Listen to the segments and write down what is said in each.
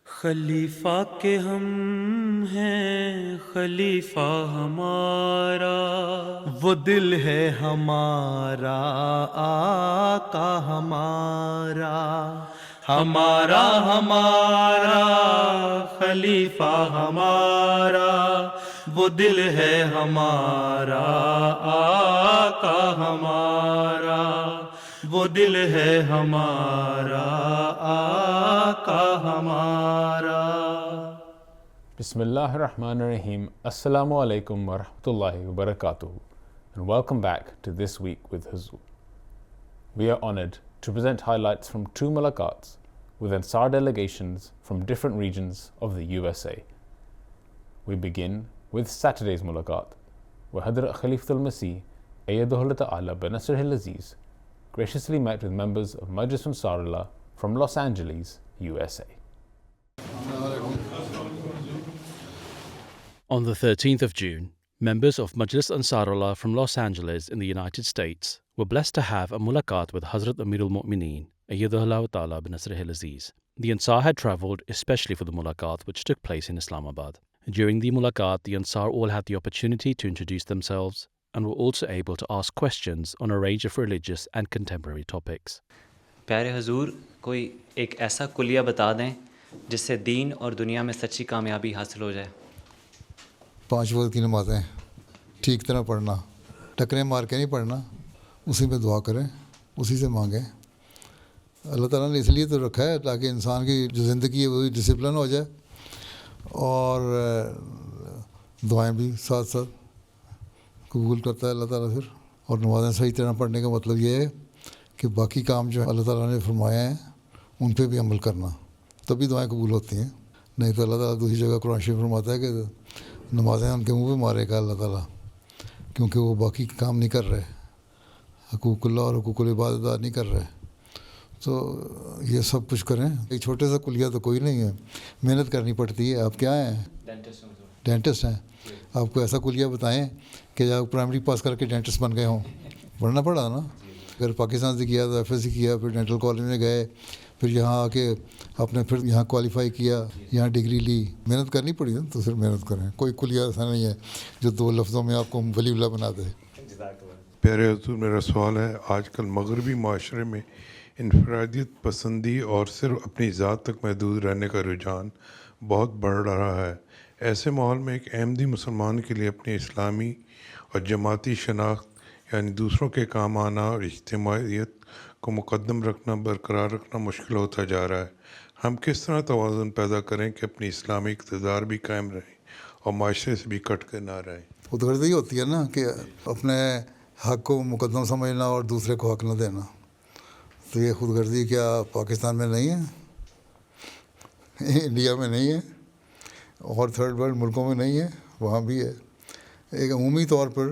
خلیفہ کے ہم ہیں خلیفہ ہمارا، وہ دل ہے ہمارا آقا ہمارا، ہمارا ہمارا خلیفہ ہمارا، وہ دل ہے ہمارا آقا ہمارا، وہ دل ہے ہمارا آقا ہمارا۔ بسم اللہ الرحمن الرحیم. Assalamu alaikum wa rahmatullahi wa barakatuh, and welcome back to This Week with Huzur. We are honored to present highlights from two mulaqats with Ansar delegations from different regions of the USA. We begin with Saturday's mulaqat, where Hadrat Khalifatul Masih Ayyadahullah Ta'ala bi Nasrihi al-Aziz graciously met with members of Majlis Ansarullah from Los Angeles, USA. On the 13th of June, members of Majlis Ansarullah from Los Angeles in the United States were blessed to have a mulaqat with Hazrat Amirul Mu'mineen, Ayyadahullah Ta'ala bi Nasrihi al-Aziz. The Ansar had travelled especially for the mulaqat which took place in Islamabad. During the mulaqat, the Ansar all had the opportunity to introduce themselves and were also able to ask questions on a range of religious and contemporary topics. پیارے حضور، کوئی ایک ایسا کلیہ بتا دیں جس سے دین اور دنیا میں سچی کامیابی حاصل ہو جائے۔ 5 وقت کی نمازیں ٹھیک طرح پڑھنا، ٹکریں مار کے نہیں پڑھنا، اسی میں دعا کریں، اسی سے مانگیں۔ اللہ تعالیٰ نے اس لیے تو رکھا ہے تاکہ انسان کی جو زندگی ہے وہی ڈسپلن ہو جائے، اور دعائیں بھی ساتھ ساتھ قبول کرتا ہے اللہ تعالیٰ پھر۔ اور نمازیں صحیح طرح پڑھنے کا مطلب یہ ہے کہ باقی کام جو اللہ تعالیٰ نے فرمایا ہیں ان پہ بھی عمل کرنا، تبھی دعائیں قبول ہوتی ہیں۔ نہیں تو اللہ تعالیٰ دوسری جگہ قرآن شریف فرماتا ہے کہ نمازیں ان کے منہ پہ مارے گا اللہ تعالیٰ، کیونکہ وہ باقی کام نہیں کر رہے، حقوق اللہ اور حقوق العباد ادا نہیں کر رہے۔ تو یہ سب کچھ کریں۔ ایک چھوٹے سا کلیہ تو کوئی نہیں ہے، محنت کرنی پڑتی ہے۔ آپ کیا ہیں؟ ڈینٹسٹ ہیں۔ آپ کو ایسا کلیہ بتائیں کہ جب پرائمری پاس کر کے ڈینٹسٹ بن گئے ہوں، پڑھنا پڑا نا۔ اگر پاکستان سے کیا تو ایف ایس سی کیا، پھر ڈینٹل کالج میں گئے، پھر یہاں آ کے آپ نے پھر یہاں کوالیفائی کیا، یہاں ڈگری لی، محنت کرنی پڑی نا، تو پھر محنت کریں۔ کوئی کلیہ ایسا نہیں ہے جو 2 لفظوں میں آپ کو ولی اللہ بنا دے۔ پیارے حضور، میرا سوال ہے، آج کل مغربی معاشرے میں انفرادیت پسندی اور صرف اپنی ذات تک محدود رہنے کا رجحان بہت بڑھ رہا ہے۔ ایسے ماحول میں ایک احمدی مسلمان کے لیے اپنی اسلامی اور جماعتی شناخت یعنی دوسروں کے کام آنا اور اجتماعیت کو مقدم رکھنا برقرار رکھنا مشکل ہوتا جا رہا ہے۔ ہم کس طرح توازن پیدا کریں کہ اپنی اسلامی اقتدار بھی قائم رہیں اور معاشرے سے بھی کٹ کے نہ رہیں؟ خود غرضی ہوتی ہے نا کہ اپنے حق کو مقدم سمجھنا اور دوسرے کو حق نہ دینا۔ تو یہ خود غرضی کیا پاکستان میں نہیں ہے، انڈیا میں نہیں ہے، اور تھرڈ ورلڈ ملکوں میں نہیں ہے، وہاں بھی ہے۔ ایک عمومی طور پر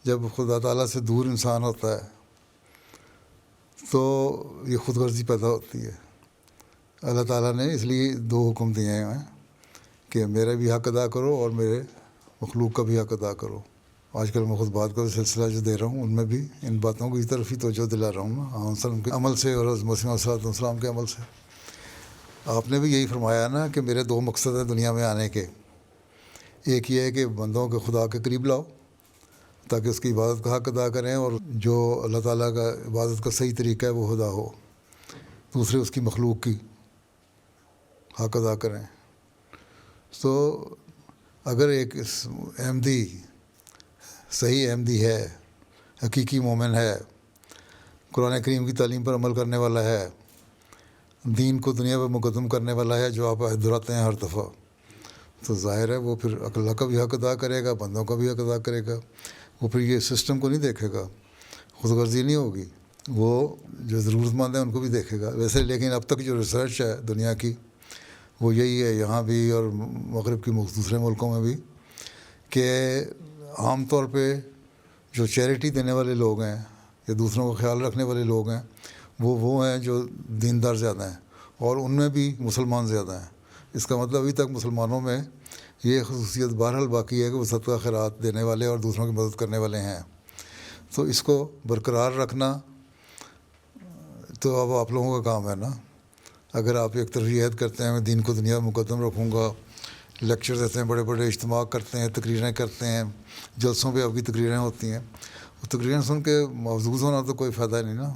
جب خدا تعالیٰ سے دور انسان ہوتا ہے تو یہ خود غرضی پیدا ہوتی ہے۔ اللہ تعالیٰ نے اس لیے 2 حکم دیے ہیں کہ میرا بھی حق ادا کرو اور میرے مخلوق کا بھی حق ادا کرو۔ آج کل میں خطبات کا سلسلہ جو دے رہا ہوں ان میں بھی ان باتوں کی طرف ہی توجہ دلا رہا ہوں نا، وسلم کے عمل سے اور مسیح علیہ السلام کے عمل سے۔ آپ نے بھی یہی فرمایا نا کہ میرے 2 مقصد ہیں دنیا میں آنے کے۔ ایک یہ ہے کہ بندوں کے خدا کے قریب لاؤ تاکہ اس کی عبادت کا حق ادا کریں، اور جو اللہ تعالیٰ کا عبادت کا صحیح طریقہ ہے وہ ادا ہو۔ دوسرے اس کی مخلوق کی حق ادا کریں۔ تو اگر ایک احمدی صحیح احمدی ہے، حقیقی مومن ہے، قرآن کریم کی تعلیم پر عمل کرنے والا ہے، دین کو دنیا پہ مقدم کرنے والا ہے، جو آپ دہراتے ہیں ہر دفعہ، تو ظاہر ہے وہ پھر اللہ کا بھی حق ادا کرے گا، بندوں کا بھی حق ادا کرے گا۔ وہ پھر یہ سسٹم کو نہیں دیکھے گا، خود غرضی نہیں ہوگی، وہ جو ضرورت مند ہیں ان کو بھی دیکھے گا۔ ویسے لیکن اب تک جو ریسرچ ہے دنیا کی وہ یہی ہے، یہاں بھی اور مغرب کی دوسرے ملکوں میں بھی، کہ عام طور پہ جو چیریٹی دینے والے لوگ ہیں یا دوسروں کا خیال رکھنے والے لوگ ہیں وہ ہیں جو دیندار زیادہ ہیں، اور ان میں بھی مسلمان زیادہ ہیں۔ اس کا مطلب ابھی تک مسلمانوں میں یہ خصوصیت بہرحال باقی ہے کہ وہ صدقہ خیرات دینے والے اور دوسروں کی مدد کرنے والے ہیں۔ تو اس کو برقرار رکھنا تو اب آپ لوگوں کا کام ہے نا۔ اگر آپ ایک ترجیحات کرتے ہیں میں دین کو دنیا میں مقدم رکھوں گا، لیکچر دیتے ہیں، بڑے بڑے اجتماع کرتے ہیں، تقریریں کرتے ہیں، جلسوں پہ آپ کی تقریریں ہوتی ہیں، وہ تقریریں سن کے محظوظ ہونا تو کوئی فائدہ نہیں نا.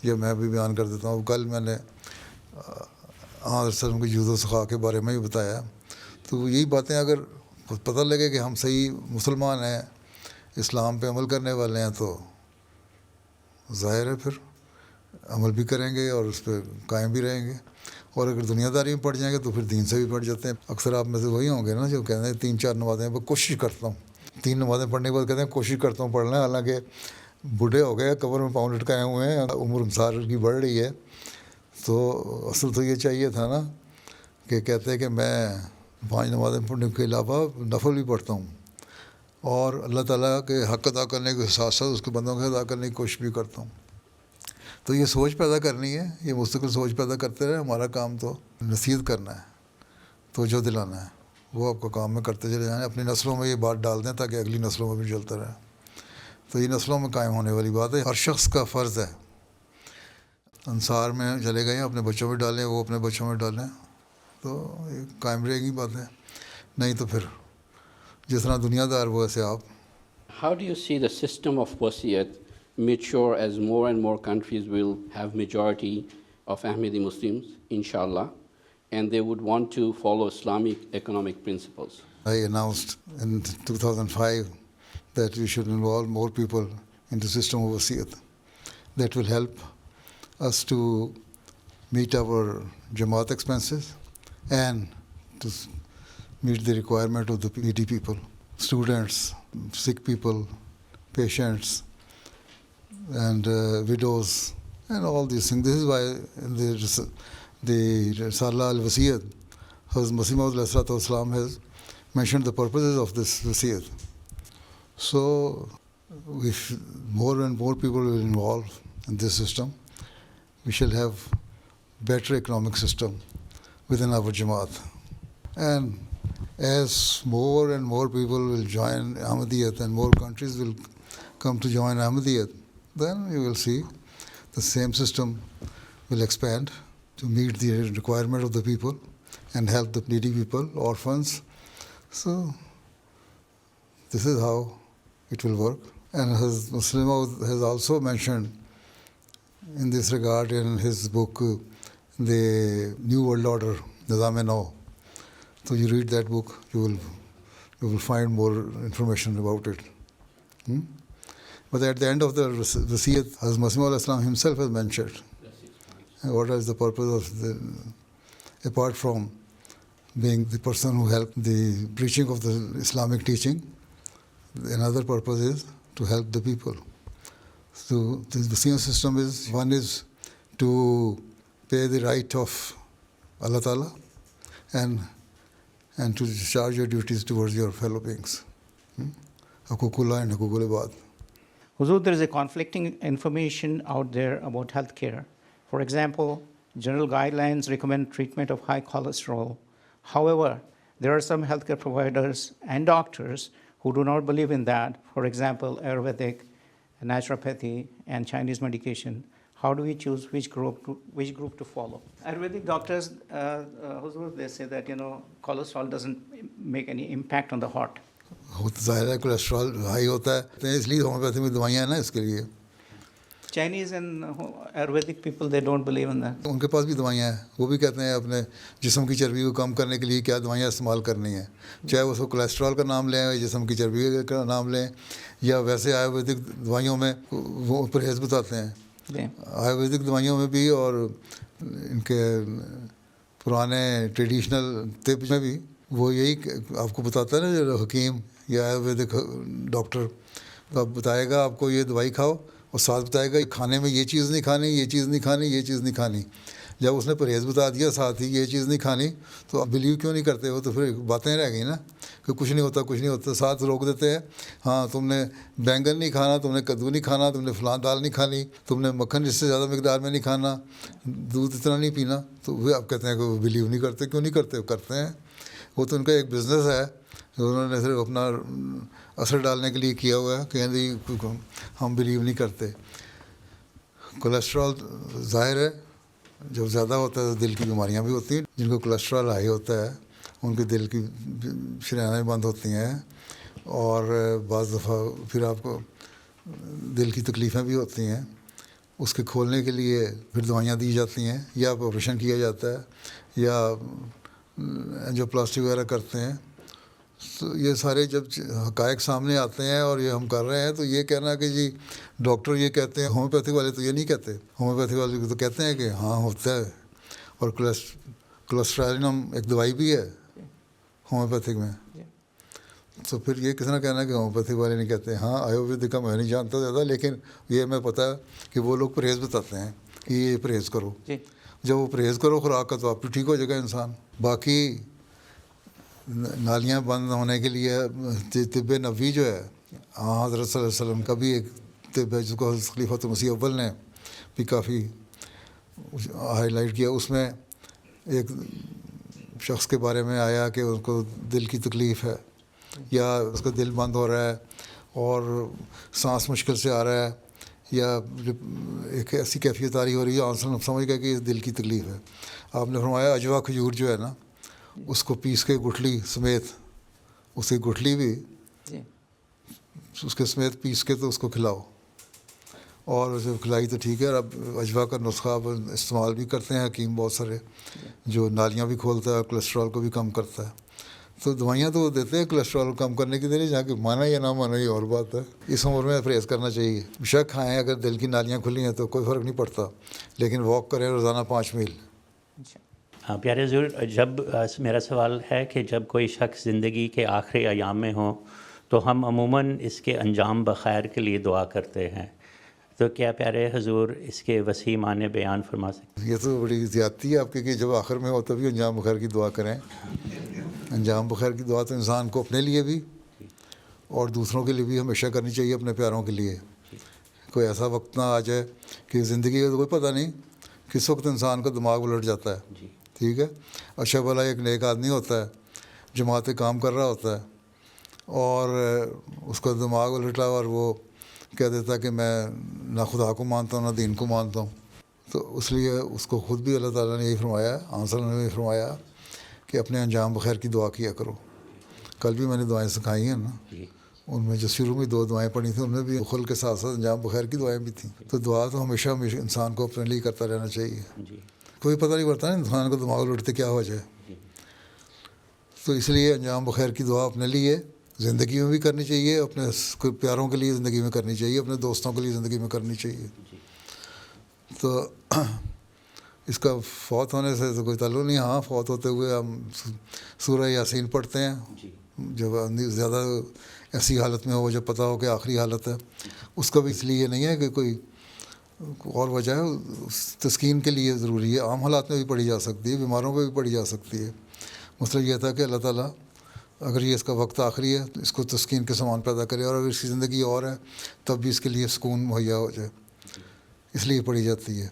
یہ میں بھی بیان کر دیتا ہوں. کل میں نے حضرت صلی اللہ علیہ وسلم کے جود و سخا کے بارے میں بھی بتایا. تو یہی باتیں اگر پتہ لگے کہ ہم صحیح مسلمان ہیں، اسلام پہ عمل کرنے والے ہیں، تو ظاہر ہے پھر عمل بھی کریں گے اور اس پہ قائم بھی رہیں گے. اور اگر دنیا داری میں پڑ جائیں گے تو پھر دین سے بھی پڑ جاتے ہیں. اکثر آپ میں سے وہی ہوں گے نا جو کہتے ہیں 3-4 نمازیں میں کوشش کرتا ہوں، 3 نمازیں پڑھنے کے بعد کہتے ہیں کوشش کرتا ہوں پڑھنا. حالانکہ بوڑھے ہو گئے، قبر میں پاؤں لٹکائے ہوئے ہیں، عمر مسار کی بڑھ رہی ہے. تو اصل تو یہ چاہیے تھا نا کہ کہتے ہیں کہ میں 5 نمازیں پڑھنے کے علاوہ نفل بھی پڑھتا ہوں اور اللہ تعالیٰ کے حق ادا کرنے کے ساتھ ساتھ اس کے بندوں کے ادا کرنے کی کوشش بھی کرتا ہوں. تو یہ سوچ پیدا کرنی ہے، یہ مستقل سوچ پیدا کرتے رہے. ہمارا کام تو نصیحت کرنا ہے، توجہ دلانا ہے، وہ آپ کا کام میں کرتے چلے جائیں. اپنی نسلوں میں یہ بات ڈال دیں تاکہ اگلی نسلوں میں بھی چلتا رہے. تو یہ نسلوں میں قائم ہونے والی بات ہے. ہر شخص کا فرض ہے. انصار میں چلے گئے اپنے بچوں میں ڈالیں، وہ اپنے بچوں میں ڈالیں، تو یہ قائم رہے گی بات ہے. نہیں تو پھر جس طرح دنیا دار وہ ایسے آپ. How do you see the system of wasiyat mature as more and more countries will have majority of Ahmadi Muslims, inshallah, and they would want to follow Islamic economic principles? I announced in 2005 that we should involve more people in the system of wasiyat. That will help us to meet our Jamaat expenses and to meet the requirement of the needy people, students, sick people, patients, and widows, and all these things. This is why in the Risala al-Wasiyat, Hazrat Masih Maud al-Islam has mentioned the purposes of this wasiyat. So if more and more people will involve in this system, we shall have better economic system within our Jamaat. And as more and more people will join Ahmadiyyat and more countries will come to join Ahmadiyyat, then you will see the same system will expand to meet the requirement of the people and help the needy people, orphans. So this is how it will work. And Muslim has also mentioned in this regard in his book, The New World Order, Nizam-e-Nau. So you read that book, you will find more information about it. But at the end of the Wasiyat, Hazrat Masih Maud al-Islam himself has mentioned what is the purpose of apart from being the person who helped the preaching of the Islamic teaching, another purpose is to help the people. So the Wasiyat system is, one is to pay the right of Allah Ta'ala and to discharge your duties towards your fellow beings. Huququllah and Huququl Ibad. Huzur, there is a conflicting information out there about healthcare. For example, general guidelines recommend treatment of high cholesterol. However, there are some healthcare providers and doctors who do not believe in that. For example, Ayurvedic, naturopathy, and Chinese medication. How do we choose which group to follow? Ayurvedic doctors, Huzur, they say that cholesterol doesn't make any impact on the heart. ظاہر ہے cholesterol high ہوتا ہے اس لیے homeopathy میں دوائیاں ہیں نا اس کے لیے. Chinese and Ayurvedic people, they don't believe in that. ان کے پاس بھی دوائیاں ہیں، وہ بھی کہتے ہیں اپنے جسم کی چربی کو کم کرنے کے لیے کیا دوائیاں استعمال کرنی ہیں، چاہے اس کو کولیسٹرول کا نام لیں یا جسم کی چربی کا نام لیں، یا ویسے آیورویدک دوائیوں میں وہ پرہیز بتاتے ہیں. آیورویدک دوائیوں میں بھی اور ان کے پرانے ٹریڈیشنل طب میں بھی وہ یہی آپ کو بتاتا ہے نا، جو حکیم یا آیورویدک ڈاکٹر تو آپ بتائے گا آپ کو یہ دوائی کھاؤ اور ساتھ بتائے گا کھانے میں یہ چیز نہیں کھانی، یہ چیز نہیں کھانی، یہ چیز نہیں کھانی. جب اس نے پرہیز بتا دیا ساتھ ہی یہ چیز نہیں کھانی تو آپ بلیو کیوں نہیں کرتے ہو؟ تو پھر باتیں رہ گئی نا کہ کچھ نہیں ہوتا کچھ نہیں ہوتا. ساتھ روک دیتے ہیں، ہاں تم نے بینگن نہیں کھانا، تم نے کدو نہیں کھانا، تم نے فلاں دال نہیں کھانی، تم نے مکھن اس سے زیادہ مقدار میں نہیں کھانا، دودھ اتنا نہیں پینا. تو وہ آپ کہتے ہیں کہ وہ بلیو نہیں کرتے. کیوں نہیں کرتے؟ وہ کرتے ہیں. وہ تو ان کا ایک بزنس ہے، انہوں نے صرف اپنا اثر ڈالنے کے لیے کیا ہوا ہے کہ ہم بلیو نہیں کرتے. کولیسٹرول ظاہر ہے جب زیادہ ہوتا ہے تو دل کی بیماریاں بھی ہوتی ہیں. جن کو کولیسٹرول ہائی ہوتا ہے ان کے دل کی شریانیں بند ہوتی ہیں, اور بعض دفعہ پھر آپ کو دل کی تکلیفیں بھی ہوتی ہیں. اس کے کھولنے کے لیے پھر دوائیاں دی جاتی ہیں, یا آپریشن کیا جاتا ہے, یا اینجیوپلاسٹی وغیرہ کرتے ہیں. تو یہ سارے جب حقائق سامنے آتے ہیں اور یہ ہم کر رہے ہیں, تو یہ کہنا کہ جی ڈاکٹر یہ کہتے ہیں, ہومیوپیتھک والے تو یہ نہیں کہتے. ہومیوپیتھک والے تو کہتے ہیں کہ ہاں ہوتا ہے, اور کولیسٹرالینم ایک دوائی بھی ہے ہومیوپیتھک میں. تو پھر یہ کس نے کہنا کہ ہومیوپیتھک والے نہیں کہتے. ہاں آیورویدک کا میں نہیں جانتا زیادہ, لیکن یہ میں پتہ ہے کہ وہ لوگ پرہیز بتاتے ہیں کہ یہ پرہیز کرو. جب وہ پرہیز کرو خوراک کا, تو آپ بھی ٹھیک ہو جائے گا انسان. باقی نالیاں بند ہونے کے لیے طب نبوی جو ہے, حضرت صلی اللہ علیہ وسلم کا بھی ایک طب ہے جس کو حضرت خلیفۃ مسیح اول نے بھی کافی ہائی لائٹ کیا. اس میں ایک شخص کے بارے میں آیا کہ اس کو دل کی تکلیف ہے, یا اس کا دل بند ہو رہا ہے اور سانس مشکل سے آ رہا ہے, یا ایک ایسی کیفیت آ رہی ہو رہی ہے, آنسر سمجھ گئے کہ یہ دل کی تکلیف ہے. آپ نے فرمایا اجوا کھجور جو ہے نا, اس کو پیس کے گٹھلی سمیت, اس کی گٹھلی بھی اس کے سمیت پیس کے تو اس کو کھلاؤ. اور جب کھلائی تو ٹھیک ہے. اب اجوا کا نسخہ اب استعمال بھی کرتے ہیں حکیم بہت سارے, جو نالیاں بھی کھولتا ہے اور کولیسٹرول کو بھی کم کرتا ہے. تو دوائیاں تو دیتے ہیں کولیسٹرول کم کرنے کے لیے, جہاں کہ مانا یا نہ مانا یہ اور بات ہے. اس عمر میں پرہیز کرنا چاہیے. بیشک کھائیں, اگر دل کی نالیاں کھلی ہیں تو کوئی فرق نہیں پڑتا, لیکن واک کریں روزانہ 5 میل. ہاں پیارے حضور, جب میرا سوال ہے کہ جب کوئی شخص زندگی کے آخری ایام میں ہو تو ہم عموماً اس کے انجام بخیر کے لیے دعا کرتے ہیں, تو کیا پیارے حضور اس کے وسیع معنی بیان فرما سکتے ہیں؟ یہ تو بڑی زیادتی ہے آپ کی کہ جب آخر میں ہو تبھی انجام بخیر کی دعا کریں. انجام بخیر کی دعا تو انسان کو اپنے لیے بھی اور دوسروں کے لیے بھی ہمیشہ کرنی چاہیے, اپنے پیاروں کے لیے. کوئی ایسا وقت نہ آ جائے کہ زندگی کا تو کوئی پتہ نہیں کس وقت انسان کا دماغ الٹ جاتا ہے. ٹھیک ہے, اچھا بھلا ایک نیک آدمی ہوتا ہے, جماعت کام کر رہا ہوتا ہے, اور اس کا دماغ الٹا اور وہ کہہ دیتا کہ میں نہ خدا کو مانتا ہوں نہ دین کو مانتا ہوں. تو اس لیے اس کو خود بھی اللہ تعالیٰ نے یہی فرمایا, آنسر نے بھی فرمایا کہ اپنے انجام بخیر کی دعا کیا کرو. کل بھی میں نے دعائیں سکھائی ہیں نا, ان میں جو شروع میں 2 دعائیں پڑھی تھیں ان میں بھی خل کے ساتھ ساتھ انجام بخیر کی دعائیں بھی تھیں. تو دعا تو ہمیشہ انسان کو اپنے لیے کرتا رہنا چاہیے. کوئی پتہ نہیں پڑتا نا انسان کو دماغ لٹتے کیا ہو جائے. تو اس لیے انجام بخیر کی دعا اپنے لیے زندگی میں بھی کرنی چاہیے, اپنے پیاروں کے لیے زندگی میں کرنی چاہیے, اپنے دوستوں کے لیے زندگی میں کرنی چاہیے. تو اس کا فوت ہونے سے تو کوئی تعلق نہیں. ہاں فوت ہوتے ہوئے ہم سورہ یاسین پڑھتے ہیں, جب زیادہ ایسی حالت میں ہو جب پتہ ہو کہ آخری حالت ہے. اس کا بھی اس لیے نہیں ہے کہ کوئی اور وجہ ہے, تسکین کے لیے ضروری ہے. عام حالات میں بھی پڑھی جا سکتی ہے, بیماروں پہ بھی پڑھی جا سکتی ہے. مسئلہ یہ تھا کہ اللہ تعالیٰ اگر یہ اس کا وقت آخری ہے تو اس کو تسکین کے سامان پیدا کرے, اور اگر اس کی زندگی اور ہے تب بھی اس کے لیے سکون مہیا ہو جائے, اس لیے پڑھی جاتی ہے.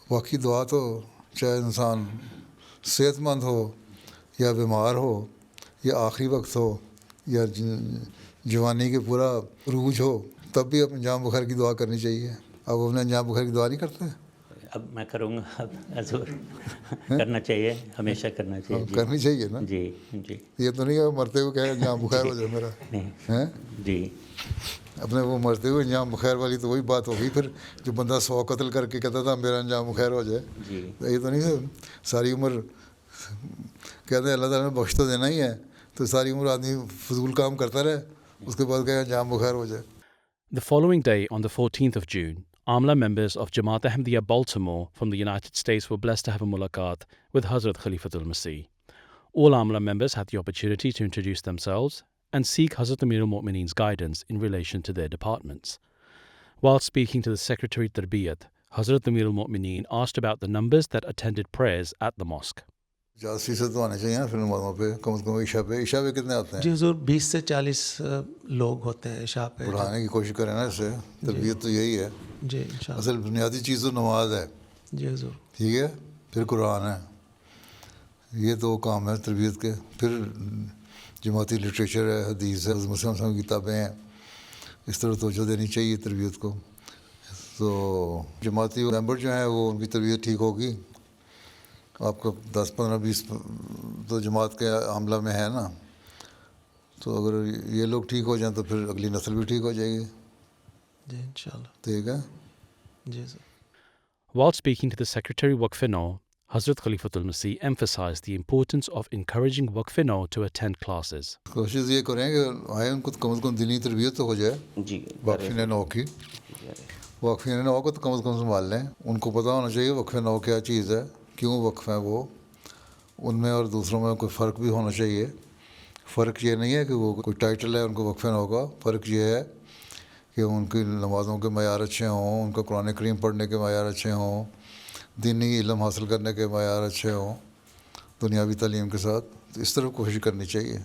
باقی دعا تو چاہے انسان صحت مند ہو یا بیمار ہو, یا آخری وقت ہو, یا جوانی کے پورا عروج ہو, تب بھی انجام بخیر کی دعا کرنی چاہیے. اب اپنے انجام بخیر کی دعا نہیں کرتے؟ اب میں کروں گا. اب حضور کرنا چاہیے, ہمیشہ کرنا چاہیے. کرنی چاہیے نا. جی جی. یہ تو نہیں ہے مرتے ہوئے کہ انجام بخیر ہو جائے میرا. نہیں جی. اپنے وہ مرتے ہوئے انجام بخیر والی تو وہی بات ہوگی پھر, جو بندہ 100 قتل کر کے کہتا تھا میرا انجام بخیر ہو جائے. یہ تو نہیں ہے ساری عمر کہتے ہیں اللہ تعالیٰ نے بخش تو دینا ہی ہے, تو ساری عمر آدمی فضول کام کرتا رہے, اس کے بعد کہ انجام بخیر ہو جائے. The following day, on the 14th of June, Amla members of Jamaat Ahmadiyya Baltimore from the United States were blessed to have a mulaqat with Hazrat Khalifatul Masih. All Amla members had the opportunity to introduce themselves and seek Hazrat Amir al-Mu'mineen's guidance in relation to their departments. While speaking to the Secretary Tarbiyat, Hazrat Amir al-Mu'mineen asked about the numbers that attended prayers at the mosque. 50% تو آنے چاہیے نا پھر نمازوں پہ, کم از کم عشاء پہ کتنے آتے ہیں؟ جی حضور 20 سے 40 لوگ ہوتے ہیں عشاء پہ. بڑھانے کی کوشش کریں نا اس سے, تربیت تو یہی ہے. جی انشاءاللہ. اصل بنیادی چیز تو نماز ہے. جی حضور. ٹھیک ہے, پھر قرآن ہے, یہ 2 کام ہے تربیت کے. پھر جماعتی لٹریچر ہے, حدیث ہے, مسلم کی کتابیں ہیں. اس طرح توجہ دینی چاہیے تربیت کو. تو جماعتی ممبر جو ہیں وہ ان کی تربیت ٹھیک ہوگی آپ کو 10 15 20 تو جماعت کے عملہ میں ہے نا, تو اگر یہ لوگ ٹھیک ہو جائیں تو پھر اگلی نسل بھی ٹھیک ہو جائے گی. جی انشاءاللہ. ٹھیک ہے. جی سر. While speaking to the Secretary Waqf-e-Nau, Hazrat Khalifatul Masih emphasized the importance of encouraging Waqf-e-Nau to attend classes. کوشش یہ کریں کہ آئے ان کو کم از کم دینی تربیت تو ہو جائے. جی وقف نو کی, وقف نو کو تو کم از کم سنبھال لیں. ان کو پتہ ہونا چاہیے وقف نو کیا چیز ہے, کیوں وقف ہے وہ, ان میں اور دوسروں میں کوئی فرق بھی ہونا چاہیے. فرق یہ نہیں ہے کہ وہ کوئی ٹائٹل ہے ان کو وقف نو کا, فرق یہ ہے کہ ان کی نمازوں کے معیار اچھے ہوں, ان کا قرآن کریم پڑھنے کے معیار اچھے ہوں, دینی علم حاصل کرنے کے معیار اچھے ہوں دنیاوی تعلیم کے ساتھ. تو اس طرح کوشش کرنی چاہیے.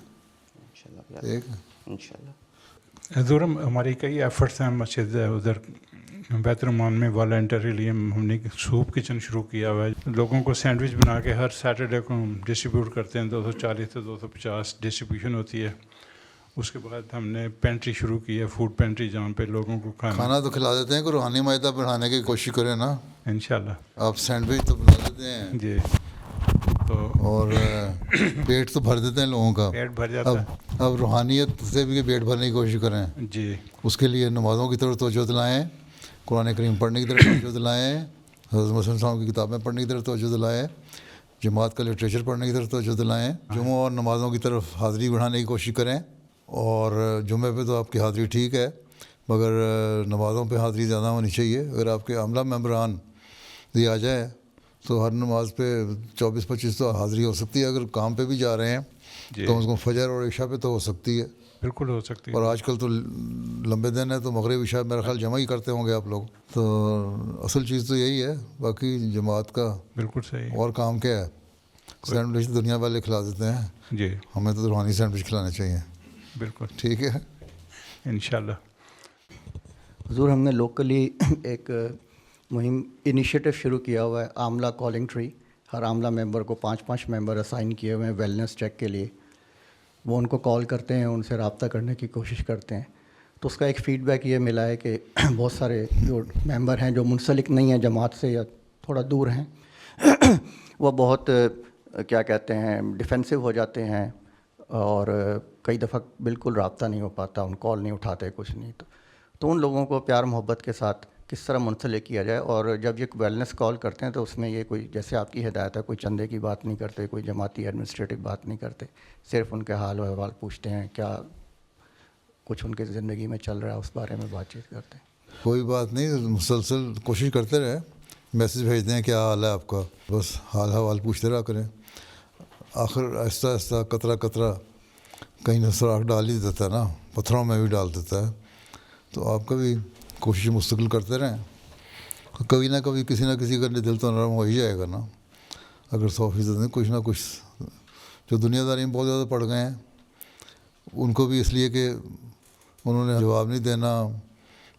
ٹھیک ہے انشاءاللہ. حضور ہماری کئی ایفرٹس ہیں مسجد ادھر بیت الرحمان میں والنٹریلی ہم نے سوپ کچن شروع کیا ہوا ہے. لوگوں کو سینڈوچ بنا کے ہر سیٹرڈے کو ہم ڈسٹریبیوٹ کرتے ہیں. 240 سے 250 ڈسٹریبیوشن ہوتی ہے. اس کے بعد ہم نے پینٹری شروع کی ہے, فوڈ پینٹری, جہاں پہ لوگوں کو کھانا تو کھلا دیتے ہیں کہ روحانی معدہ بڑھانے کی کوشش کریں نا. انشاءاللہ. آپ سینڈوچ تو بنا دیتے ہیں جی, تو اور پیٹ تو بھر دیتے ہیں لوگوں کا. پیٹ بھر جاتا ہے. اب روحانیت سے بھی پیٹ بھرنے کی کوشش کریں. جی, اس کے لیے نمازوں کی طرف توجہ دلائیں, قرآن کریم پڑھنے کی طرف توجہ دلائیں, حضرت محمد صلی اللہ علیہ وسلم کی کتابیں پڑھنے کی طرف توجہ دلائیں, جماعت کا لٹریچر پڑھنے کی طرف توجہ دلائیں, جمعہ اور نمازوں کی طرف حاضری بڑھانے کی کوشش کریں. اور جمعے پہ تو آپ کی حاضری ٹھیک ہے, مگر نمازوں پہ حاضری زیادہ ہونی چاہیے. اگر آپ کے عملہ ممبران بھی آ جائیں تو ہر نماز پہ 24-25 تو حاضری ہو سکتی ہے. اگر کام پہ بھی جا رہے ہیں کم از کم فجر اور عشاء پہ تو ہو سکتی ہے. بالکل ہو سکتی ہے. اور آج کل تو لمبے دن ہے تو مغرب عشاء میرا خیال جمع ہی کرتے ہوں گے آپ لوگ. تو اصل چیز تو یہی ہے. باقی جماعت کا بالکل صحیح. اور کام کیا ہے؟ سینڈوچ دنیا والے کھلا دیتے ہیں, جی, ہمیں تو روحانی سینڈوچ کھلانے چاہیے. بالکل ٹھیک ہے انشاءاللہ. حضور ہم نے لوکلی ایک مہم انیشیٹو شروع کیا ہوا ہے, عاملہ کالنگ ٹری. ہر عاملہ ممبر کو 5 ممبر اسائن کیے ہوئے ہیں ویلنس چیک کے لیے. وہ ان کو کال کرتے ہیں, ان سے رابطہ کرنے کی کوشش کرتے ہیں. تو اس کا ایک فیڈ بیک یہ ملا ہے کہ بہت سارے جو ممبر ہیں جو منسلک نہیں ہیں جماعت سے یا تھوڑا دور ہیں, وہ بہت کیا کہتے ہیں ڈیفینسو ہو جاتے ہیں, اور کئی دفعہ بالکل رابطہ نہیں ہو پاتا, ان کال نہیں اٹھاتے, کچھ نہیں. تو ان لوگوں کو پیار محبت کے ساتھ کس طرح منسلک کیا جائے. اور جب یہ ویلنس کال کرتے ہیں تو اس میں یہ کوئی جیسے آپ کی ہدایت ہے, کوئی چندے کی بات نہیں کرتے, کوئی جماعتی ایڈمنسٹریٹو بات نہیں کرتے, صرف ان کے حال و احوال پوچھتے ہیں, کیا کچھ ان کی زندگی میں چل رہا ہے اس بارے میں بات چیت کرتے ہیں. کوئی بات نہیں, مسلسل کوشش کرتے رہے, میسیج بھیجتے ہیں کیا حال ہے آپ کا, بس حال حوال پوچھتے رہا کریں. آخر آہستہ آہستہ قطرہ قطرہ کہیں نہ سراخ ڈال ہی دیتا ہے نا, پتھروں میں بھی ڈال دیتا ہے. تو آپ کا بھی کوشش مستقل کرتے رہیں, کبھی نہ کبھی کسی نہ کسی کا دل تو نرم ہو ہی جائے گا نا. اگر 100% نہیں, کچھ نہ کچھ جو دنیا داری میں بہت زیادہ پڑ گئے ہیں ان کو بھی اس لیے کہ انہوں نے جواب نہیں دینا,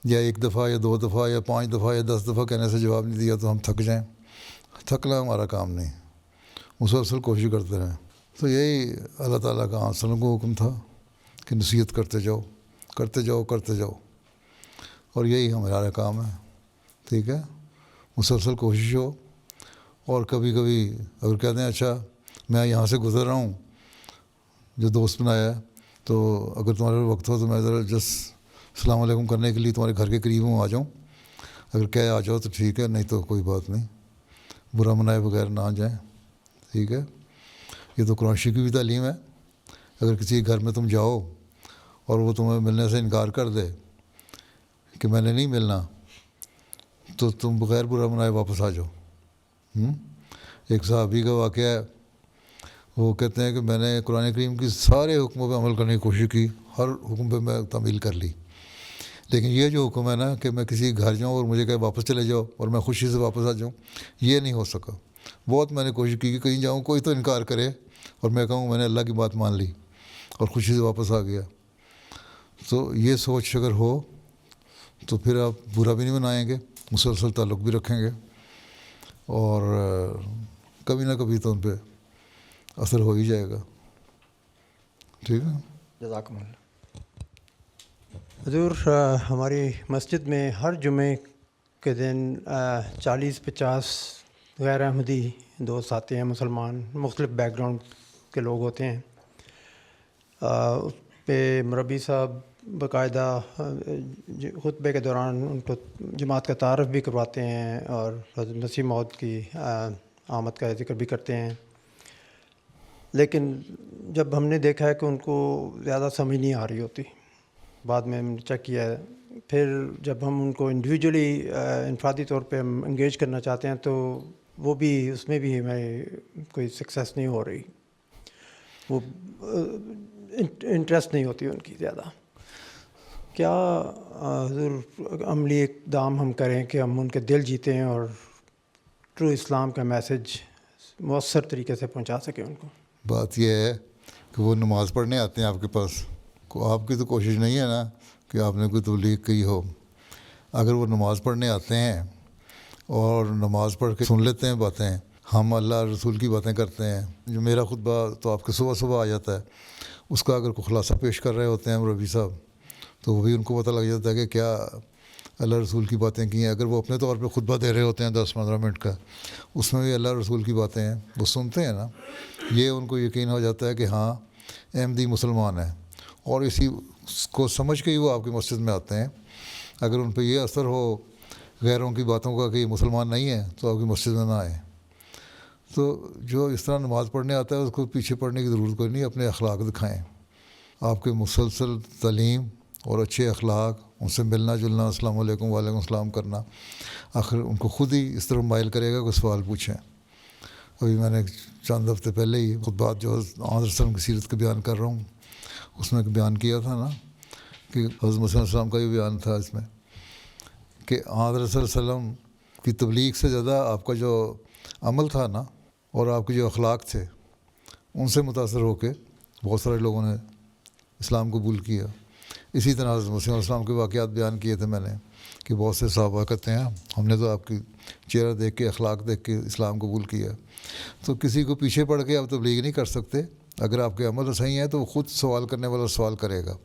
یا 1 دفعہ یا 2 دفعہ یا 5 دفعہ یا 10 دفعہ کہنے سے جواب نہیں دیا تو ہم تھک جائیں. تھکنا ہمارا کام نہیں, مسلسل کوشش کرتے رہیں. تو یہی اللہ تعالیٰ کا وسلم کو حکم تھا کہ نصیحت کرتے جاؤ کرتے جاؤ کرتے جاؤ, اور یہی ہمارا کام ہے. ٹھیک ہے, مسلسل کوشش ہو. اور کبھی کبھی اگر کہتے ہیں اچھا میں یہاں سے گزر رہا ہوں, جو دوست بنایا ہے, تو اگر تمہارے وقت ہو تو میں ذرا جسٹ السلام علیکم کرنے کے لیے تمہارے گھر کے قریب ہوں, آ جاؤں. اگر کہے آ جاؤ تو ٹھیک ہے, نہیں تو کوئی بات نہیں, برا منائے بغیر نہ جائیں. ٹھیک ہے, یہ تو قرآن شریف کی بھی تعلیم ہے. اگر کسی گھر میں تم جاؤ اور وہ تمہیں ملنے سے انکار کر دے کہ میں نے نہیں ملنا, تو تم بغیر برا منائے واپس آ جاؤ. ایک صحابی کا واقعہ ہے, وہ کہتے ہیں کہ میں نے قرآن کریم کی سارے حکموں پہ عمل کرنے کی کوشش کی, ہر حکم پہ میں تعمیل کر لی, لیکن یہ جو حکم ہے نا کہ میں کسی گھر جاؤں اور مجھے کہے واپس چلے جاؤ اور میں خوشی سے واپس آ جاؤں, یہ نہیں ہو سکا. بہت میں نے کوشش کی کہ کہیں جاؤں کوئی تو انکار کرے اور میں کہوں میں نے اللہ کی بات مان لی اور خوشی سے واپس آ گیا. تو یہ سوچ اگر ہو تو پھر آپ برا بھی نہیں منائیں گے, مسلسل تعلق بھی رکھیں گے, اور کبھی نہ کبھی تو ان پہ اثر ہو ہی جائے گا. ٹھیک ہے, جزاکم اللہ. حضور ہماری مسجد میں ہر جمعے کے دن 40-50 غیر احمدی دوست آتے ہیں، مسلمان مختلف بیک گراؤنڈ کے لوگ ہوتے ہیں، اس پہ مربی صاحب باقاعدہ خطبے کے دوران ان کو جماعت کا تعارف بھی کرواتے ہیں اور حضرت مسیح موعود کی آمد کا ذکر بھی کرتے ہیں. لیکن جب ہم نے دیکھا ہے کہ ان کو زیادہ سمجھ نہیں آ رہی ہوتی، بعد میں ہم نے چیک کیا ہے، پھر جب ہم ان کو انڈیویجولی انفرادی طور پہ ہم انگیج کرنا چاہتے ہیں تو وہ بھی اس میں بھی ہمیں کوئی سکسیس نہیں ہو رہی، وہ انٹرسٹ نہیں ہوتی ان کی زیادہ. کیا حضور عملی اقدام ہم کریں کہ ہم ان کے دل جیتیں اور ٹرو اسلام کا میسج مؤثر طریقے سے پہنچا سکیں ان کو؟ بات یہ ہے کہ وہ نماز پڑھنے آتے ہیں آپ کے پاس، آپ کی تو کوشش نہیں ہے نا کہ آپ نے کوئی تبلیغ کی ہو. اگر وہ نماز پڑھنے آتے ہیں اور نماز پڑھ کے سن لیتے ہیں باتیں، ہم اللہ رسول کی باتیں کرتے ہیں، جو میرا خطبہ تو آپ کے صبح آ جاتا ہے، اس کا اگر کوئی خلاصہ پیش کر رہے ہوتے ہیں ربی صاحب تو وہ بھی ان کو پتہ لگ جاتا ہے کہ کیا اللہ رسول کی باتیں کی ہیں. اگر وہ اپنے طور پہ خطبہ دے رہے ہوتے ہیں 10-15 منٹ کا، اس میں بھی اللہ رسول کی باتیں ہیں، وہ سنتے ہیں نا، یہ ان کو یقین ہو جاتا ہے کہ ہاں احمدی مسلمان ہیں، اور اسی کو سمجھ کے ہی وہ آپ کی مسجد میں آتے ہیں. اگر ان پہ یہ اثر ہو غیروں کی باتوں کا کہ یہ مسلمان نہیں ہے تو آپ کی مسجد میں نہ آئیں. تو جو اس طرح نماز پڑھنے آتا ہے اس کو پیچھے پڑھنے کی ضرورت کوئی نہیں، اپنے اخلاق دکھائیں. آپ کے مسلسل تعلیم اور اچھے اخلاق، ان سے ملنا جلنا، السلام علیکم وعلیکم السلام کرنا، آخر ان کو خود ہی اس طرح مائل کرے گا کہ سوال پوچھیں. ابھی میں نے چند ہفتے پہلے ہی خطبات جو آن رسول کی سیرت کے بیان کر رہا ہوں اس میں بیان کیا تھا نا کہ حضرت مسیح علیہ السلام کا بھی بیان تھا اس میں کہ آن رسول وسلم کی تبلیغ سے زیادہ آپ کا جو عمل تھا نا اور آپ کے جو اخلاق تھے ان سے متاثر ہو کے بہت سارے لوگوں نے اسلام قبول کیا. اسی طرح حضرت مسیح علیہ السلام کے واقعات بیان کیے تھے میں نے کہ بہت سے صحابہ کہتے ہیں ہم نے تو آپ کی چہرہ دیکھ کے اخلاق دیکھ کے اسلام قبول کیا. تو کسی کو پیچھے پڑھ کے آپ تبلیغ نہیں کر سکتے. اگر آپ کے عمل صحیح ہیں تو وہ خود سوال کرنے والا سوال کرے گا.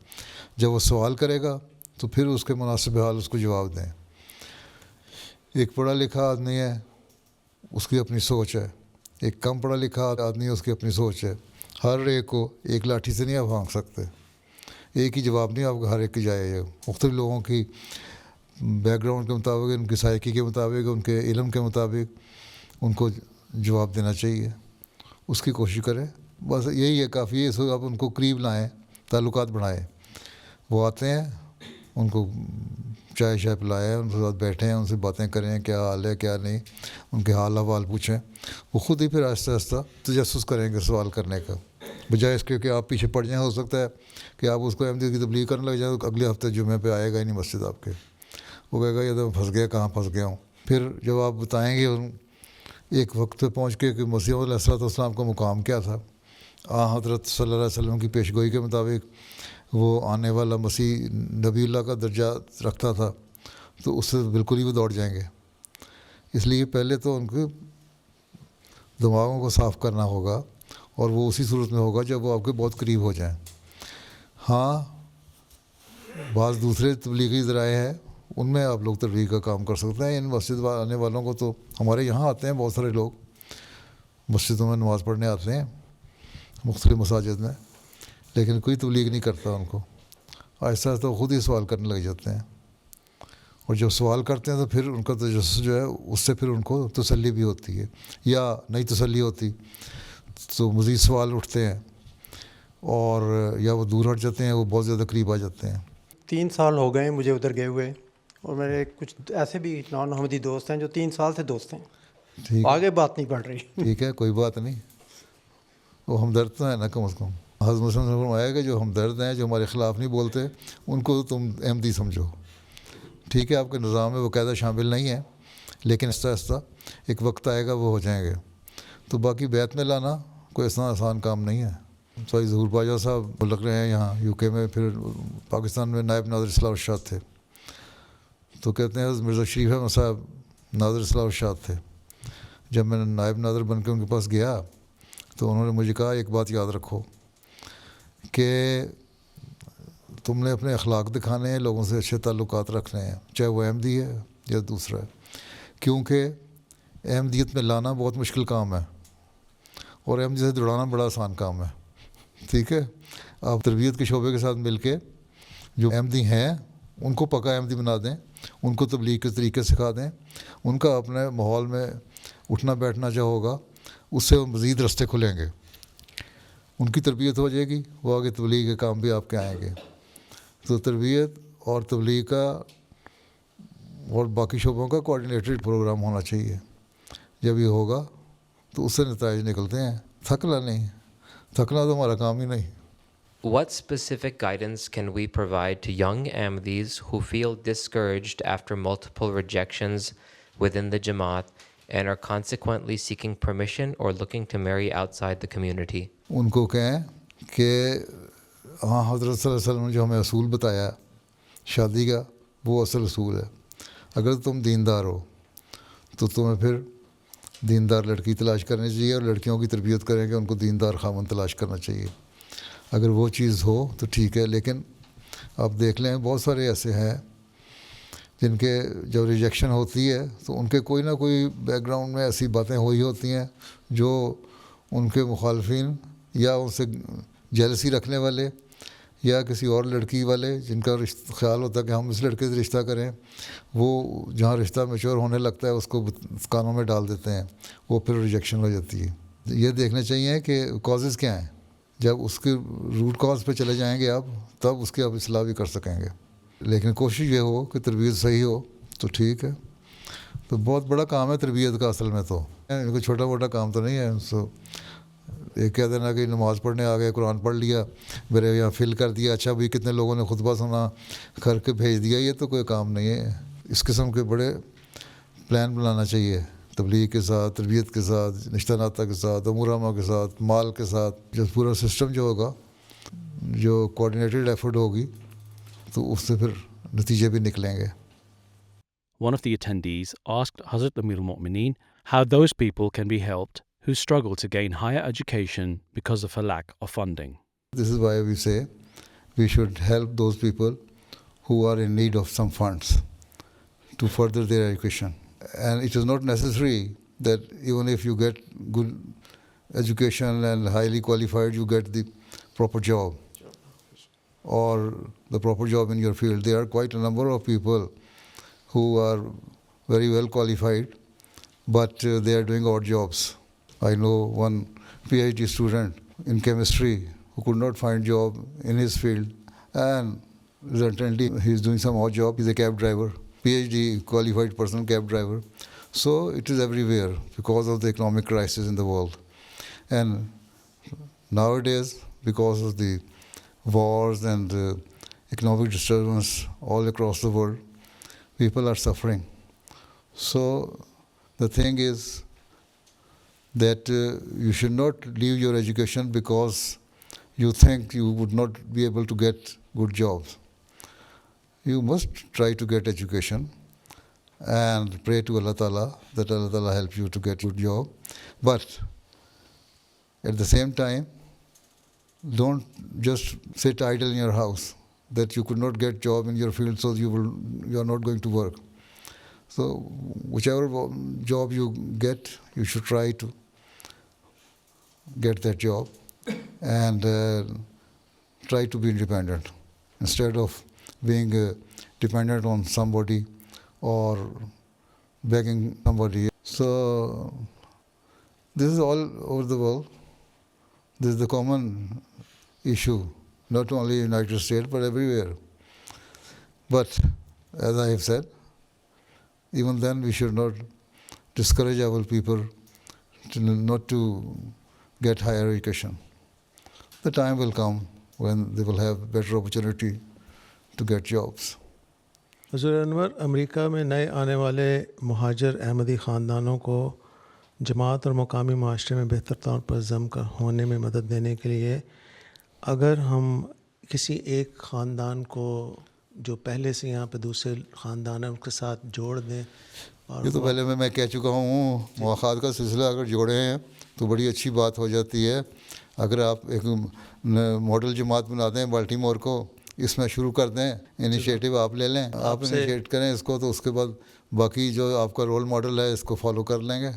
جب وہ سوال کرے گا تو پھر اس کے مناسب حال اس کو جواب دیں. ایک پڑھا لکھا آدمی ہے اس کی اپنی سوچ ہے، ایک کم پڑھا لکھا آدمی ہے اس کی اپنی سوچ ہے. ہر ایک کو ایک لاٹھی سے نہیں آپ بھانک سکتے، ایک ہی جواب نہیں آپ کو ہر ایک کی جائے گا. مختلف لوگوں کی بیک گراؤنڈ کے مطابق، ان کی سائیکی کے مطابق، ان کے علم کے مطابق ان کو جواب دینا چاہیے. اس کی کوشش کریں، بس یہی ہے کافی ہے. اس کو آپ ان کو قریب لائیں، تعلقات بڑھائیں. وہ آتے ہیں ان کو چائے پلائیں، ان کے ساتھ بیٹھیں، ان سے باتیں کریں، کیا حال ہے کیا نہیں، ان کے حال احوال پوچھیں. وہ خود ہی پھر آہستہ آہستہ تجسس کریں گے سوال کرنے کا، بجائے اس کے کہ آپ پیچھے پڑ جائیں. ہو سکتا ہے کہ آپ اس کو احمدیت کی تبلیغ کرنے لگ جائیں تو اگلے ہفتے جمعے پہ آئے گا ہی نہیں مسجد آپ کے. وہ کہے گا یہ تو پھنس گیا، کہاں پھنس گیا ہوں. پھر جب آپ بتائیں گے ایک وقت پہ پہنچ کے کہ مسیح علیہ السلام کا مقام کیا تھا، حضرت صلی اللہ علیہ وسلم کی پیش گوئی کے مطابق وہ آنے والا مسیح نبی اللہ کا درجہ رکھتا تھا، تو اس سے بالکل ہی وہ دوڑ جائیں گے. اس لیے پہلے تو ان کے دماغوں کو صاف کرنا ہوگا، اور وہ اسی صورت میں ہوگا جب وہ آپ کے بہت قریب ہو جائیں. ہاں بعض دوسرے تبلیغی ذرائع ہیں، ان میں آپ لوگ تبلیغ کا کام کر سکتے ہیں. ان مسجد آنے والوں کو تو ہمارے یہاں آتے ہیں بہت سارے لوگ، مسجدوں میں نماز پڑھنے آتے ہیں مختلف مساجد میں، لیکن کوئی تبلیغ نہیں کرتا ان کو. آہستہ آہستہ خود ہی سوال کرنے لگ جاتے ہیں، اور جب سوال کرتے ہیں تو پھر ان کا تجسس جو ہے اس سے پھر ان کو تسلی بھی ہوتی ہے، یا نہیں تسلی ہوتی تو مزید سوال اٹھتے ہیں، اور یا وہ دور ہٹ جاتے ہیں، وہ بہت زیادہ قریب آ جاتے ہیں. 3 سال ہو گئے ہیں مجھے ادھر گئے ہوئے، اور میرے کچھ ایسے بھی نان احمدی دوست ہیں جو 3 سال سے دوست ہیں. ٹھیک، آگے بات نہیں بڑھ رہی. ٹھیک ہے، کوئی بات نہیں. وہ ہمدرد تو ہے نا کم از کم. حضرت مسلم نے فرمایا کہ جو ہمدرد ہیں، جو ہمارے خلاف نہیں بولتے، ان کو تم احمدی سمجھو. ٹھیک ہے، آپ کے نظام میں باقاعدہ شامل نہیں ہے، لیکن آہستہ آہستہ ایک وقت آئے گا وہ ہو جائیں گے. تو باقی بیت میں لانا کوئی اتنا آسان کام نہیں ہے. سوئی ظہور باجوہ صاحب لگ رہے ہیں یہاں UK میں، پھر پاکستان میں نائب نادر اصلاح ارشاد تھے. تو کہتے ہیں مرزا شریف احمد صاحب نادر اصلاح ارشاد تھے. جب میں نائب نادر بن کے ان کے پاس گیا تو انہوں نے مجھے کہا ایک بات یاد رکھو کہ تم نے اپنے اخلاق دکھانے ہیں، لوگوں سے اچھے تعلقات رکھنے ہیں، چاہے وہ احمدی ہے یا دوسرا ہے، کیونکہ احمدیت میں لانا بہت مشکل کام ہے اور احمدیت سے جڑانا بڑا آسان کام ہے. ٹھیک ہے, آپ تربیت کے شعبے کے ساتھ مل کے جو احمدی ہیں ان کو پکا احمدی بنا دیں, ان کو تبلیغ کے طریقے سکھا دیں, ان کا اپنے ماحول میں اٹھنا بیٹھنا جو ہوگا اس سے مزید راستے کھلیں گے, ان کی تربیت ہو جائے گی, وہ آگے تبلیغ کے کام بھی آپ کے آئیں گے. تو تربیت اور تبلیغ کا اور باقی شعبوں کا کوآرڈینیٹڈ پروگرام ہونا چاہیے. جب یہ ہوگا تو اس سے نتائج نکلتے ہیں. تھکنا نہیں, تھکنا تو ہمارا کام ہی نہیں. What specific guidance can we provide to young Ahmadis who feel discouraged after multiple rejections within the Jamaat and are consequently seeking permission or looking to marry outside the community? ان کو کہیں کہ ہاں حضرت صلی اللہ علیہ وسلم نے جو ہمیں اصول بتایا شادی کا وہ اصل اصول ہے. اگر تم دیندار ہو تو تمہیں پھر دیندار لڑکی تلاش کرنی چاہیے اور لڑکیوں کی تربیت کریں کہ ان کو دیندار خاوند تلاش کرنا چاہیے. اگر وہ چیز ہو تو ٹھیک ہے, لیکن آپ دیکھ لیں بہت سارے ایسے ہیں جن کے جب ریجیکشن ہوتی ہے تو ان کے کوئی نہ کوئی بیک گراؤنڈ میں ایسی باتیں ہوئی ہوتی ہیں جو ان کے مخالفین یا ان سے جیلسی رکھنے والے یا کسی اور لڑکی والے جن کا خیال ہوتا ہے کہ ہم اس لڑکے سے رشتہ کریں, وہ جہاں رشتہ میچور ہونے لگتا ہے اس کو کانوں میں ڈال دیتے ہیں, وہ پھر ریجیکشن ہو جاتی ہے. یہ دیکھنا چاہیے کہ کازز کیا ہیں. جب اس کے روٹ کاز پہ چلے جائیں گے آپ تب اس کی آپ اصلاح بھی کر سکیں گے. لیکن کوشش یہ ہو کہ تربیت صحیح ہو تو ٹھیک ہے. تو بہت بڑا کام ہے تربیت کا اصل میں, تو کوئی چھوٹا موٹا کام تو نہیں ہے. سو ایک کہہ دینا کہ نماز پڑھنے آ گئے, قرآن پڑھ لیا, میرے یہاں فل کر دیا, اچھا بھائی کتنے لوگوں نے خطبہ سنا کر کے بھیج دیا, یہ تو کوئی کام نہیں ہے. اس قسم کے بڑے پلان بنانا چاہیے تبلیغ کے ساتھ, تربیت کے ساتھ, نشتہ ناطہ کے ساتھ, امور عامہ کے ساتھ, مال کے ساتھ. جو پورا سسٹم جو ہوگا, جو کوآرڈینیٹڈ ایفرٹ ہوگی, تو اس سے پھر نتیجے بھی نکلیں گے. One of the attendees asked Hazrat Amir al-Mu'mineen how those people can be helped who struggle to gain higher education because of a lack of funding. This is why we say we should help those people who are in need of some funds to further their education. And it is not necessary that even if you get good education and highly qualified, you get the proper job or the proper job in your field. There are quite a number of people who are very well qualified, but they are doing odd jobs. I know one PhD student in chemistry who could not find job in his field, and resultantly he is doing some odd job. He is a cab driver, PhD qualified person, cab driver. So it is everywhere because of the economic crisis in the world. And nowadays, because of the wars and economic disturbance all across the world, people are suffering. So the thing is that you should not leave your education because you think you would not be able to get good jobs. You must try to get education and pray to Allah Ta'ala that Allah Ta'ala help you to get good job. But at the same time, don't just sit idle in your house that you could not get job in your field, so you are not going to work. So whichever job you get, you should try to get that job and try to be independent instead of being dependent on somebody or begging somebody. So this is all over the world. This is the common issue, not only in the United States, but everywhere. But as I have said, even then we should not discourage our people not to get higher education. The time will come when they will have better opportunity to get jobs. حضور انور, امریکہ میں نئے آنے والے مہاجر احمدی خاندانوں کو جماعت اور مقامی معاشرے میں بہتر طور پر ضم ہونے میں مدد دینے کے لیے اگر ہم کسی ایک خاندان کو جو پہلے سے یہاں پہ دوسرے خاندان ہیں ان کے ساتھ جوڑ دیں. یہ تو پہلے میں کہہ چکا ہوں, مواخات کا سلسلہ اگر جوڑے ہیں تو بڑی اچھی بات ہو جاتی ہے. اگر آپ ایک ماڈل جماعت بنا دیں بالٹی مور کو, اس میں شروع کر دیں, انیشیٹو آپ لے لیں, آپ انیشیٹ کریں اس کو, تو اس کے بعد باقی جو آپ کا رول ماڈل ہے اس کو فالو کر لیں گے.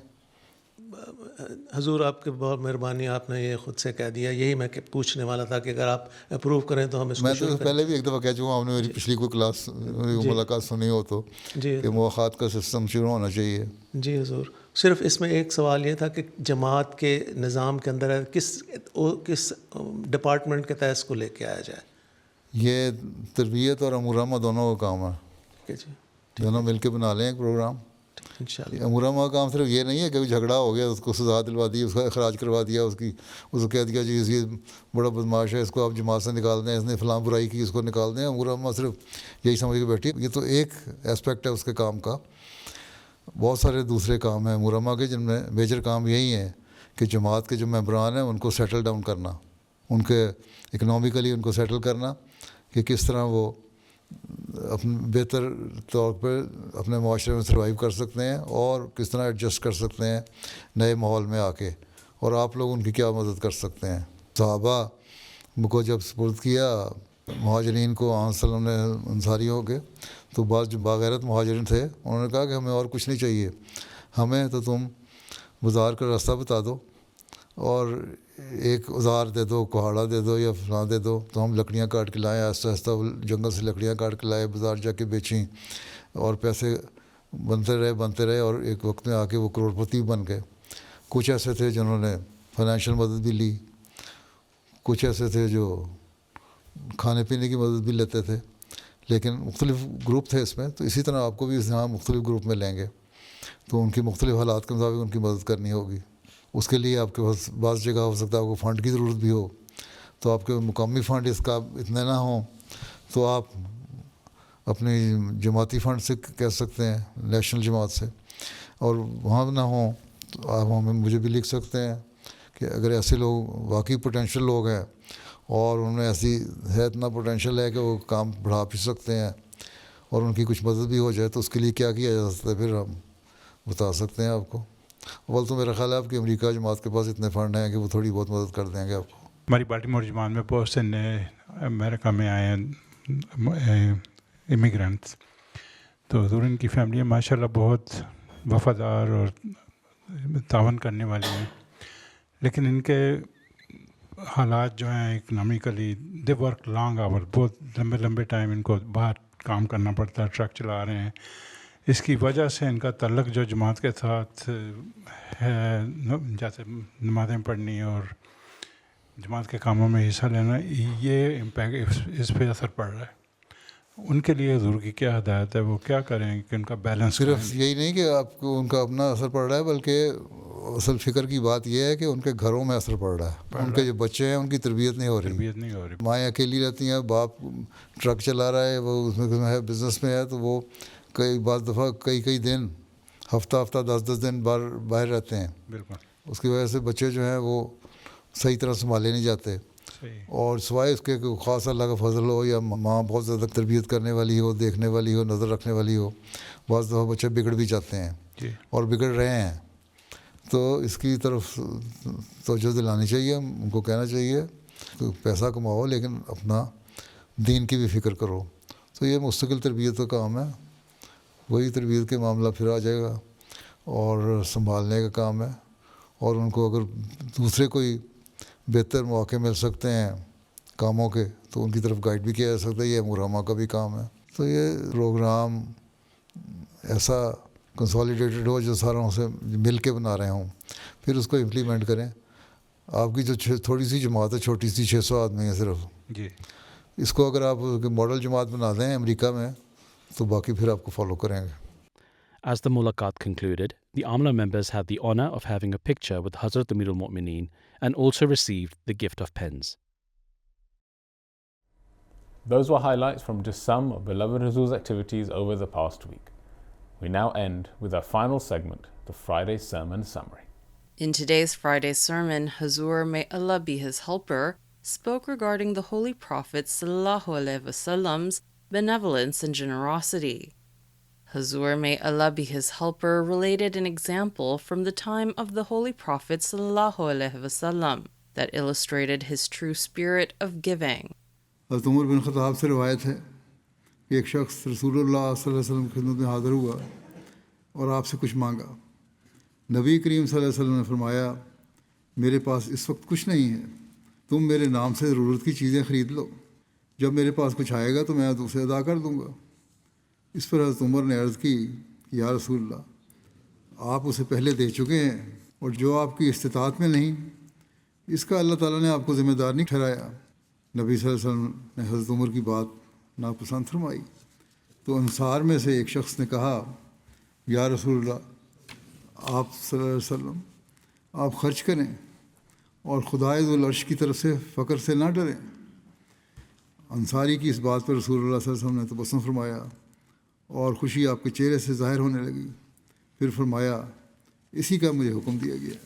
حضور آپ کی بہت مہربانی, آپ نے یہ خود سے کہہ دیا. یہی میں پوچھنے والا تھا کہ اگر آپ اپروو کریں تو ہم اس کو میں تو پہلے بھی ایک دفعہ کہہ چکا ہوں, آپ نے میری پچھلی کوئی کلاس ملاقات سنی ہو تو, کہ مواخات کا سسٹم شروع ہونا چاہیے. جی حضور, صرف اس میں ایک سوال یہ تھا کہ جماعت کے نظام کے اندر کس ڈپارٹمنٹ کے تحت اس کو لے کے آیا جائے. یہ تربیت اور امورامہ دونوں کا کام ہے, دونوں مل کے بنا لیں ایک پروگرام. امورامہ کا کام صرف یہ نہیں ہے کہ جھگڑا ہو گیا, اس کو سزا دلوا دی, اس کا اخراج کروا دیا, اس کو کہہ دیا جی یہ بڑا بدماش ہے, اس کو آپ جماعت سے نکال دیں, اس نے فلاں برائی کی, اس کو نکال دیں. امورامہ صرف یہی سمجھ کے بیٹھی. یہ تو ایک اسپیکٹ ہے اس کے کام کا, بہت سارے دوسرے کام ہیں امورامہ کے, جن میں میجر کام یہی ہے کہ جماعت کے جو ممبران ہیں ان کو سیٹل ڈاؤن کرنا, ان کے اکنامکلی ان کو سیٹل کرنا, کہ کس طرح وہ اپنے بہتر طور پر اپنے معاشرے میں سروائیو کر سکتے ہیں, اور کس طرح ایڈجسٹ کر سکتے ہیں نئے ماحول میں آ کے, اور آپ لوگ ان کی کیا مدد کر سکتے ہیں. صحابہ کو جب سپرد کیا مہاجرین کو آن صلی اللہ علیہ وسلم نے انصاریوں کے, تو بعض جو باغیرت مہاجرین تھے انہوں نے کہا کہ ہمیں اور کچھ نہیں چاہیے, ہمیں تو تم بازار کا راستہ بتا دو اور ایک اوزار دے دو, کہاڑا دے دو یا فلاں دے دو, تو ہم لکڑیاں کاٹ کے لائیں. آہستہ آہستہ جنگل سے لکڑیاں کاٹ کے لائے, بازار جا کے بیچیں, اور پیسے بنتے رہے, اور ایک وقت میں آ کے وہ کروڑ پتی بن گئے. کچھ ایسے تھے جنہوں نے فائنینشیل مدد بھی لی, کچھ ایسے تھے جو کھانے پینے کی مدد بھی لیتے تھے, لیکن مختلف گروپ تھے اس میں. تو اسی طرح آپ کو بھی یہاں مختلف گروپ میں لیں گے, تو ان کی مختلف حالات کے مطابق ان کی مدد کرنی ہوگی. اس کے لیے آپ کے پاس بعض جگہ ہو سکتا ہے آپ کو فنڈ کی ضرورت بھی ہو, تو آپ کے مقامی فنڈ اس کا اتنے نہ ہوں, تو آپ اپنی جماعتی فنڈ سے کہہ سکتے ہیں, نیشنل جماعت سے. اور وہاں نہ ہوں تو آپ مجھے بھی لکھ سکتے ہیں کہ اگر ایسے لوگ واقعی پوٹینشیل لوگ ہیں اور ان میں ایسی ہے اتنا پوٹینشیل ہے کہ وہ کام بڑھا بھی سکتے ہیں, اور ان کی کچھ مدد بھی ہو جائے, تو اس کے لیے کیا کیا جا سکتا ہے پھر ہم بتا سکتے ہیں آپ کو. اول تو میرا خیال ہے آپ کی امریکہ جماعت کے پاس اتنے فنڈ ہیں کہ وہ تھوڑی بہت مدد کر دیں گے آپ کو. ہماری بالٹیمور جماعت میں بہت سے نئے امریکہ میں آئے ہیں امیگرینٹس, تو حضور ان کی فیملی ماشاء اللہ بہت وفادار اور تعاون کرنے والی ہیں, لیکن ان کے حالات جو ہیں اکنامکلی, دے ورک لانگ آور, بہت لمبے ٹائم ان کو باہر کام کرنا پڑتا ہے, ٹرک چلا رہے ہیں. اس کی وجہ سے ان کا تعلق جو جماعت کے ساتھ ہے, جیسے نمازیں پڑھنی اور جماعت کے کاموں میں حصہ لینا, یہ امپیکٹ اس پہ اثر پڑ رہا ہے. ان کے لیے حضور کی کیا ہدایت ہے, وہ کیا کریں کہ ان کا بیلنس؟ صرف یہی نہیں کہ آپ کو ان کا اپنا اثر پڑ رہا ہے, بلکہ اصل فکر کی بات یہ ہے کہ ان کے گھروں میں اثر پڑ رہا ہے. ان کے جو بچے ہیں ان کی تربیت نہیں ہو رہی. مائیں اکیلی رہتی ہیں, باپ ٹرک چلا رہا ہے, وہ اس میں ہے بزنس میں ہے, تو وہ بعض دفعہ کئی دن, ہفتہ 10 دن باہر رہتے ہیں. بالکل. اس کی وجہ سے بچے جو ہیں وہ صحیح طرح سنبھالے نہیں جاتے. اور سوائے اس کے خاص اللہ کا فضل ہو یا ماں بہت زیادہ تربیت کرنے والی ہو, دیکھنے والی ہو, نظر رکھنے والی ہو, بعض دفعہ بچے بگڑ بھی جاتے ہیں اور بگڑ رہے ہیں. تو اس کی طرف توجہ دلانی چاہیے, ان کو کہنا چاہیے کہ پیسہ کماؤ لیکن اپنا دین کی بھی فکر کرو. تو یہ مستقل تربیت کا کام ہے, وہی تربیت کے معاملہ پھر آ جائے گا, اور سنبھالنے کا کام ہے. اور ان کو اگر دوسرے کوئی بہتر مواقع مل سکتے ہیں کاموں کے, تو ان کی طرف گائیڈ بھی کیا جا سکتا ہے. یہ امورامہ کا بھی کام ہے. تو یہ پروگرام ایسا کنسالیڈیٹڈ ہو جو ساروں سے مل کے بنا رہے ہوں, پھر اس کو امپلیمنٹ کریں. آپ کی جو تھوڑی سی جماعت ہے, چھوٹی سی 600 آدمی ہے صرف, اس کو اگر آپ ماڈل جماعت بنا دیں امریکہ میں, تو باقی پھر آپ کو فالو کریں گے. As the mulaqat concluded, the Amla members had the honor of having a picture with Hazrat Amir al-Mu'mineen and also received the gift of pens. Those were highlights from just some of beloved Huzoor's activities over the past week. We now end with our final segment, the Friday Sermon Summary. In today's Friday sermon, Huzoor, may Allah be his helper, spoke regarding the Holy Prophet Sallallahu Alaihi Wasallam's benevolence and generosity. Huzoor, may Allah be his helper, related an example from the time of the Holy Prophet Sallallahu Alaihi Wasallam that illustrated his true spirit of giving. حضرت عمر بن خطاب سے روایت ہے کہ ایک شخص رسول اللہ صلی اللہ علیہ وسلم کی خدمت میں حاضر ہوا اور آپ سے کچھ مانگا. نبی کریم صلی اللہ علیہ وسلم نے فرمایا میرے پاس اس وقت کچھ نہیں ہے، تم میرے نام سے ضرورت کی چیزیں خرید لو، جب میرے پاس کچھ آئے گا تو میں اسے ادا کر دوں گا. اس پر حضرت عمر نے عرض کی یا رسول اللہ آپ اسے پہلے دے چکے ہیں، اور جو آپ کی استطاعت میں نہیں اس کا اللہ تعالیٰ نے آپ کو ذمہ دار نہیں ٹھہرایا. نبی صلی اللہ علیہ وسلم نے حضرت عمر کی بات ناپسند فرمائی تو انصار میں سے ایک شخص نے کہا یا رسول اللہ آپ صلی اللہ علیہ وسلم آپ خرچ کریں اور خدائے ذو العرش کی طرف سے فقر سے نہ ڈریں. انصاری کی اس بات پر رسول اللہ صلی اللہ علیہ وسلم نے تبسم فرمایا اور خوشی آپ کے چہرے سے ظاہر ہونے لگی. پھر فرمایا اسی کا مجھے حکم دیا گیا.